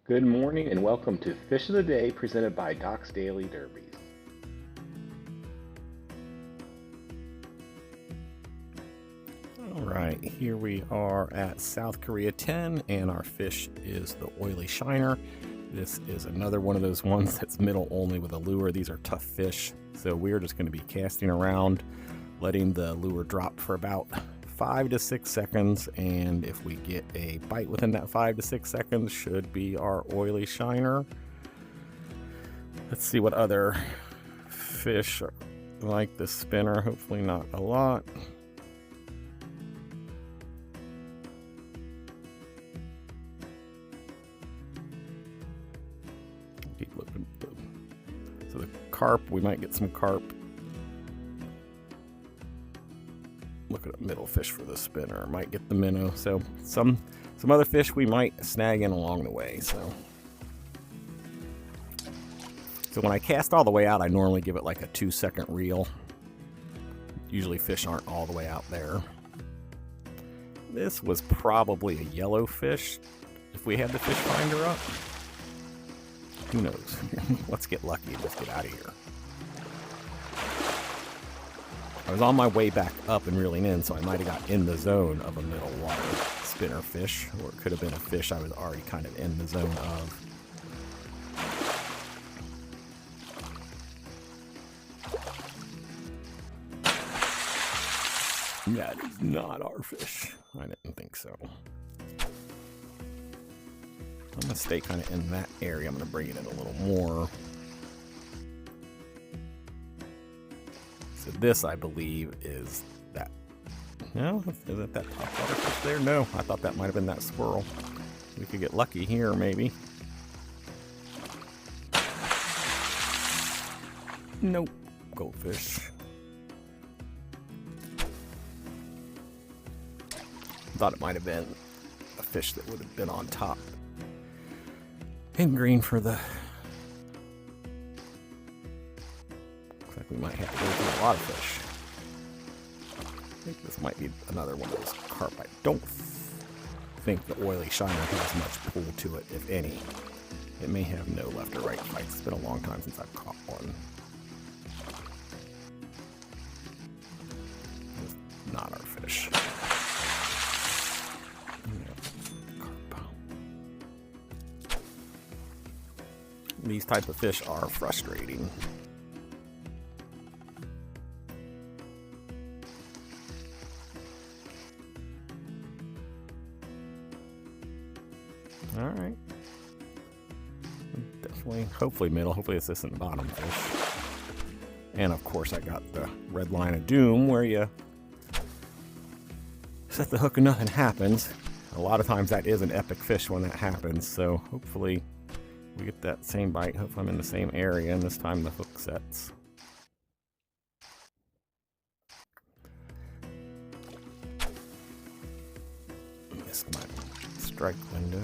Good morning and welcome to Fish of the Day presented by Doc's Daily Derbies. All right, here we are at South Korea 10 and our fish is the oily shiner. This is another one of those ones that's middle only with a lure. These are tough fish, so we're just going to be casting around, letting the lure drop for about 5 to 6 seconds, and if we get a bite within that 5 to 6 seconds, should be our oily shiner. Let's see what other fish are like the spinner. Hopefully not a lot. Keep looking. So the carp, we might get some carp. Look at a middle fish for the spinner. Might get the minnow. So some other fish we might snag in along the way. So when I cast all the way out, I normally give it like a 2-second reel. Usually fish aren't all the way out there. This was probably a yellow fish if we had the fish finder up. Who knows? Let's get lucky. Let's get out of here. I was on my way back up and reeling in, so I might have got in the zone of a middle water spinner fish, or it could have been a fish I was already kind of in the zone of. That is not our fish. I didn't think so. I'm going to stay kind of in that area. I'm going to bring it in a little more. So this, I believe, is that. No, is it that top water fish there? No, I thought that might have been that swirl. We could get lucky here, maybe. Nope, goldfish. Thought it might have been a fish that would have been on top. And green for the. Looks like we might have to go through a lot of fish. I think this might be another one of those carp. I don't think the oily shiner has much pull to it, if any. It may have no left or right fights. It's been a long time since I've caught one. It's not our fish. These type of fish are frustrating. All right. Definitely, hopefully middle. Hopefully this isn't bottom fish. And of course I got the red line of doom where you set the hook and nothing happens. A lot of times that is an epic fish when that happens. So hopefully we get that same bite. Hopefully I'm in the same area, and this time the hook sets. Missed my strike window.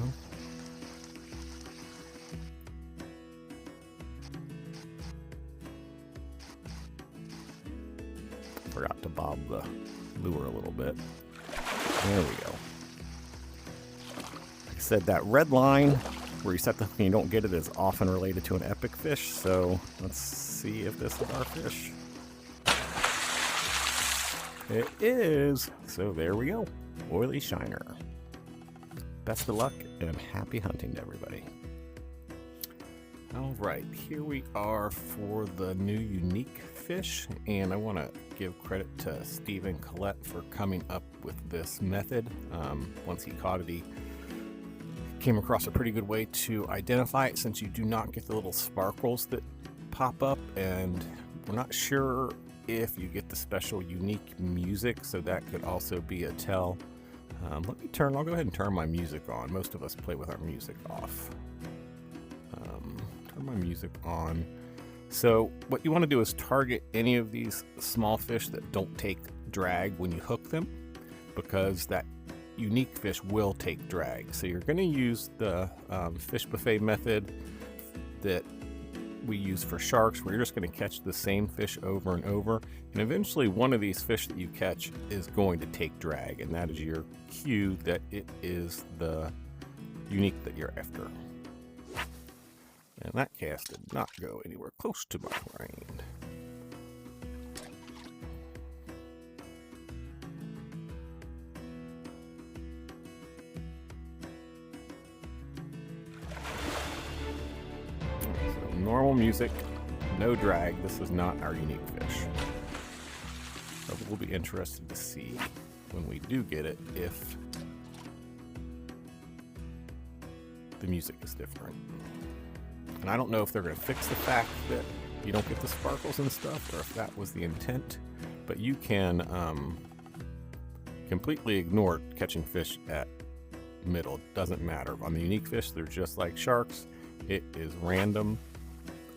Forgot to bob the lure a little bit. There we go. Like I said, that red line where you set the hook and you don't get it is often related to an epic fish, so let's see if this is our fish. It is! So there we go. Oily shiner. Best of luck and happy hunting to everybody. Alright, here we are for the new unique fish, and I want to give credit to Stephen Collette for coming up with this method. Once he caught it, he came across a pretty good way to identify it, since you do not get the little sparkles that pop up, and we're not sure if you get the special unique music, so that could also be a tell. I'll go ahead and turn my music on. Most of us play with our music off. Turn my music on. So what you want to do is target any of these small fish that don't take drag when you hook them, because that unique fish will take drag. So you're going to use the fish buffet method that we use for sharks, where you're just going to catch the same fish over and over, and eventually one of these fish that you catch is going to take drag, and that is your cue that it is the unique that you're after. And that cast did not go anywhere close to my brain. So normal music, no drag. This is not our unique fish. So we'll be interested to see when we do get it if the music is different. And I don't know if they're going to fix the fact that you don't get the sparkles and stuff, or if that was the intent, but you can completely ignore catching fish at middle. Doesn't matter. On the unique fish, they're just like sharks. It is random,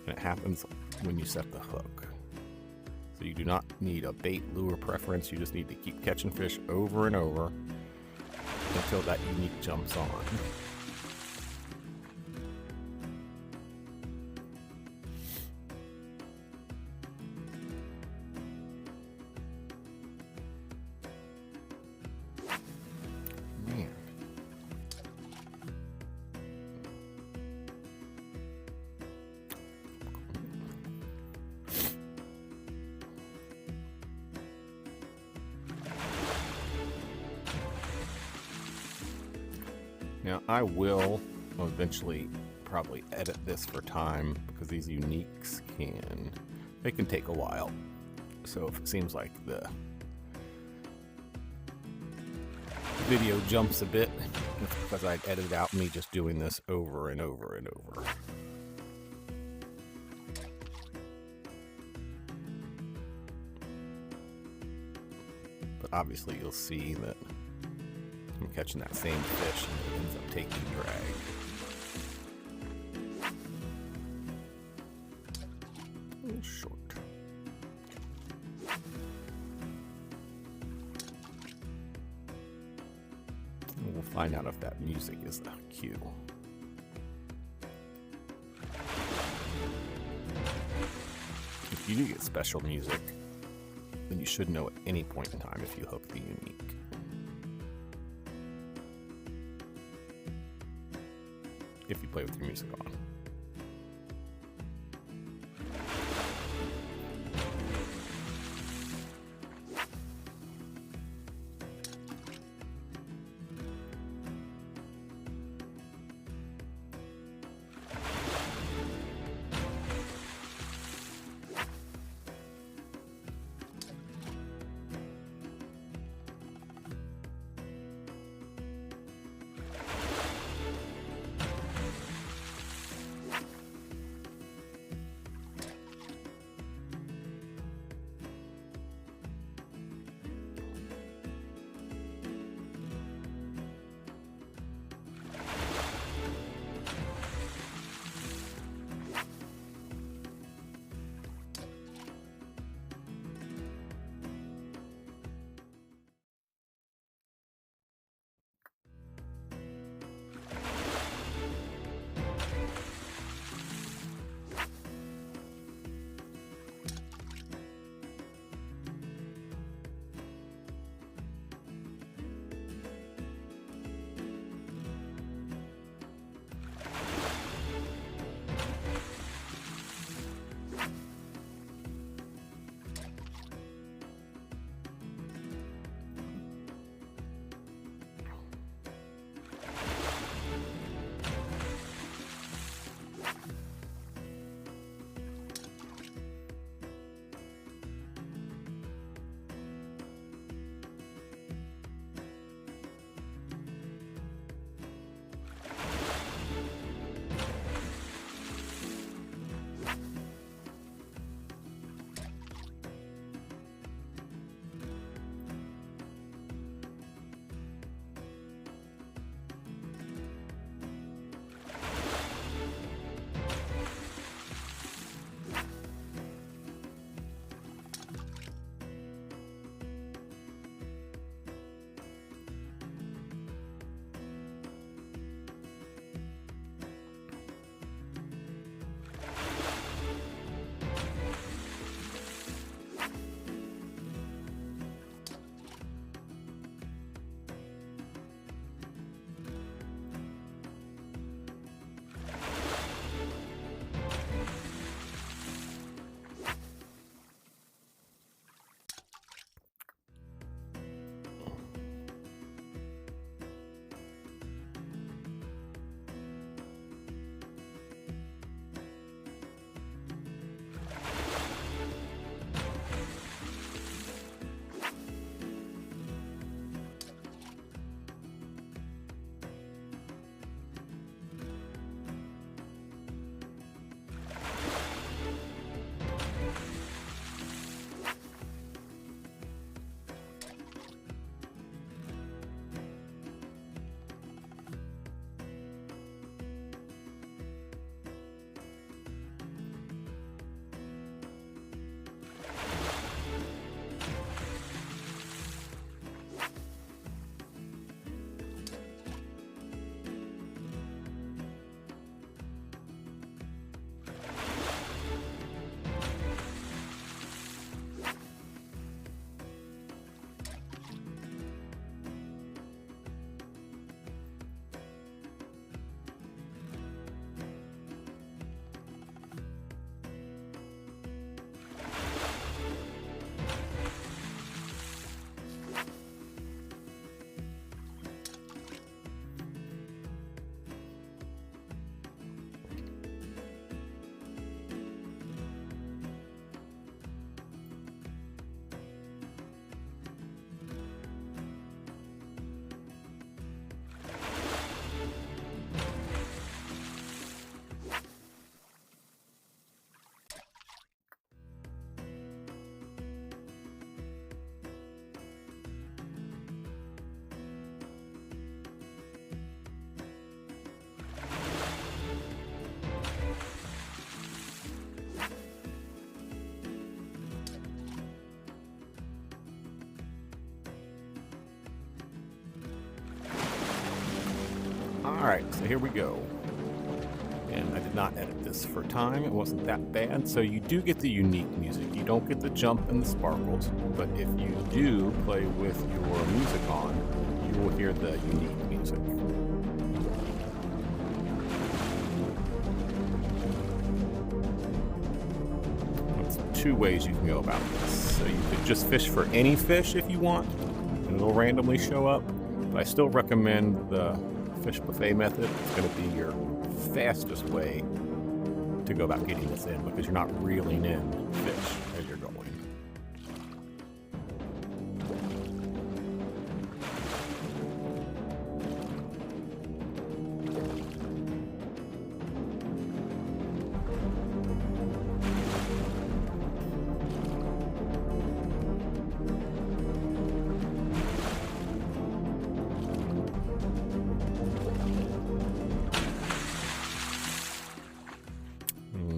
and it happens when you set the hook. So you do not need a bait lure preference. You just need to keep catching fish over and over until that unique jumps on. Now, I will eventually probably edit this for time because these uniques they can take a while. So if it seems like the video jumps a bit, it's because I'd edited out me just doing this over and over and over. But obviously you'll see that I'm catching that same fish and it ends up taking drag. A little short. And we'll find out if that music is the cue. If you do get special music, then you should know at any point in time if you hook the unique. If you play with your music on. right, so here we go. And I did not edit this for time. It wasn't that bad. So you do get the unique music. You don't get the jump and the sparkles. But if you do play with your music on, you will hear the unique music. There's two ways you can go about this. So you could just fish for any fish if you want, and it'll randomly show up. But I still recommend the fish buffet method. It's going to be your fastest way to go about getting this in, because you're not reeling in fish as you're going.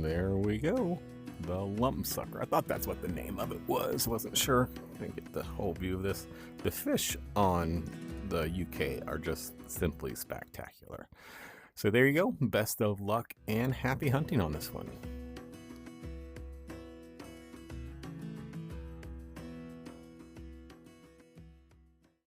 There we go. The lump sucker. I thought that's what the name of it was. Wasn't sure. Didn't get the whole view of this. The fish on the UK are just simply spectacular. So there you go. Best of luck and happy hunting on this one.